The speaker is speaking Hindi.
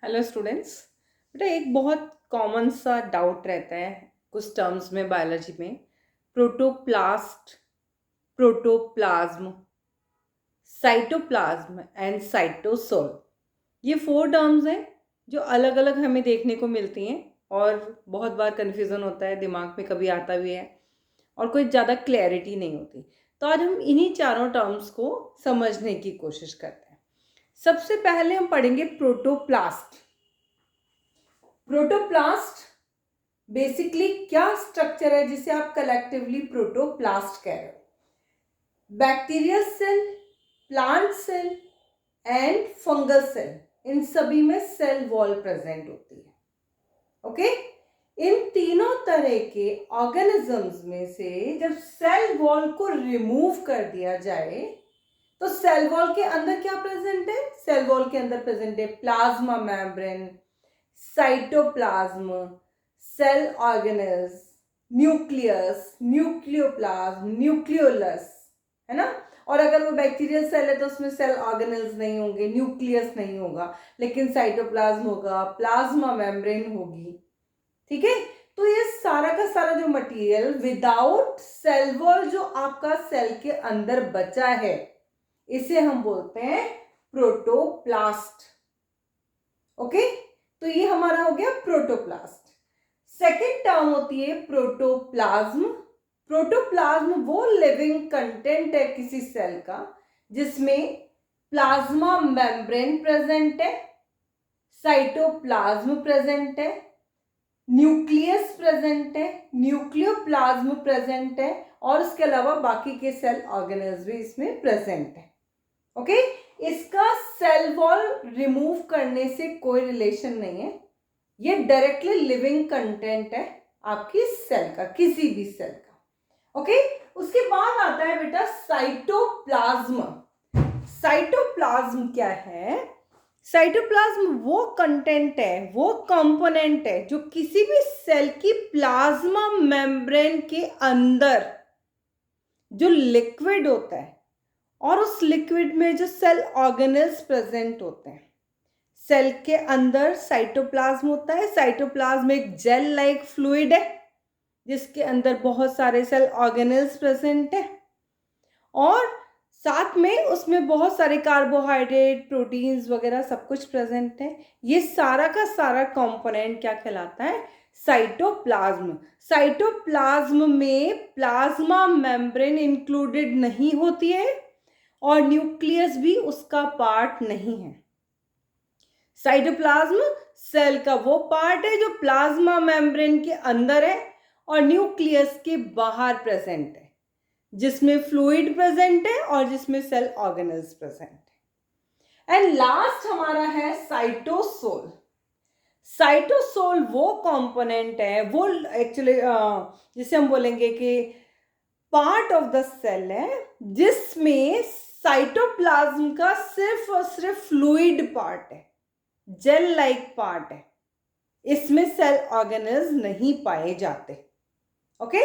Hello students. बेटा एक बहुत कॉमन सा डाउट रहता है कुछ टर्म्स में बायोलॉजी में। Protoplast, protoplasm, cytoplasm and cytosol, ये फोर टर्म्स हैं जो अलग अलग हमें देखने को मिलती हैं और बहुत बार कन्फ्यूज़न होता है, दिमाग में कभी आता भी है और कोई ज़्यादा क्लैरिटी नहीं होती। तो आज हम इन्हीं चारों टर्म्स को समझने की कोशिश करते हैं। सबसे पहले हम पढ़ेंगे प्रोटोप्लास्ट। प्रोटोप्लास्ट बेसिकली क्या स्ट्रक्चर है जिसे आप कलेक्टिवली प्रोटोप्लास्ट कह रहे हो। Bacterial cell, plant cell and fungal cell, इन सभी में सेल वॉल प्रेजेंट होती है। ओके इन तीनों तरह के ऑर्गेनिजम्स में से जब सेल वॉल को रिमूव कर दिया जाए तो सेल वॉल के अंदर क्या प्रेजेंट है? सेल वॉल के अंदर प्रेजेंट है plasma membrane, cytoplasm, cell organelles, nucleus, nucleoplasm, nucleolus, है ना। और अगर वो बैक्टीरियल सेल है तो उसमें सेल ऑर्गेनेल्स नहीं होंगे, न्यूक्लियस नहीं होगा, लेकिन साइटोप्लाज्म होगा, प्लाज्मा मेम्ब्रेन होगी। ठीक है, तो ये सारा का सारा जो मटेरियल विदाउट सेल वॉल जो आपका सेल के अंदर बचा है, इसे हम बोलते हैं प्रोटोप्लास्ट। ओके, तो ये हमारा हो गया प्रोटोप्लास्ट। सेकेंड टर्म होती है प्रोटोप्लाज्म। प्रोटोप्लाज्म वो लिविंग कंटेंट है किसी सेल का जिसमें प्लाज्मा मेम्ब्रेन प्रेजेंट है, साइटोप्लाज्म प्रेजेंट है, न्यूक्लियस प्रेजेंट है, न्यूक्लियोप्लाज्म प्रेजेंट है और उसके अलावा बाकी के सेल ऑर्गेनेल्स भी इसमें प्रेजेंट है। ओके, इसका सेल वॉल रिमूव करने से कोई रिलेशन नहीं है, ये डायरेक्टली लिविंग कंटेंट है आपकी सेल का, किसी भी सेल का। ओके, उसके बाद आता है बेटा साइटोप्लाज्म। साइटोप्लाज्म क्या है? साइटोप्लाज्म वो कंटेंट है, वो कंपोनेंट है जो किसी भी सेल की प्लाज्मा मेम्ब्रेन के अंदर जो लिक्विड होता है और उस लिक्विड में जो सेल ऑर्गेनेल्स प्रेजेंट होते हैं। सेल के अंदर साइटोप्लाज्म होता है, साइटोप्लाज्म एक जेल लाइक फ्लूइड है जिसके अंदर बहुत सारे सेल ऑर्गेनेल्स प्रेजेंट है और साथ में उसमें बहुत सारे कार्बोहाइड्रेट, प्रोटीन्स वगैरह सब कुछ प्रेजेंट है। ये सारा का सारा कंपोनेंट क्या कहलाता है? साइटोप्लाज्म। साइटोप्लाज्म में प्लाज्मा मेम्ब्रेन इंक्लूडेड नहीं होती है और न्यूक्लियस भी उसका पार्ट नहीं है। साइटोप्लाज्म सेल का वो पार्ट है जो प्लाज्मा मेम्ब्रेन के अंदर है और न्यूक्लियस के बाहर प्रेजेंट है, जिसमें फ्लूइड प्रेजेंट है और जिसमें सेल ऑर्गेनेल्स प्रेजेंट है। एंड लास्ट हमारा है साइटोसोल। साइटोसोल वो कंपोनेंट है, वो एक्चुअली जिसे हम बोलेंगे कि पार्ट ऑफ द सेल है जिसमें साइटोप्लाज्म का सिर्फ और सिर्फ फ्लूइड पार्ट है, जेल लाइक पार्ट है, इसमें सेल ऑर्गेनेल्स नहीं पाए जाते। ओके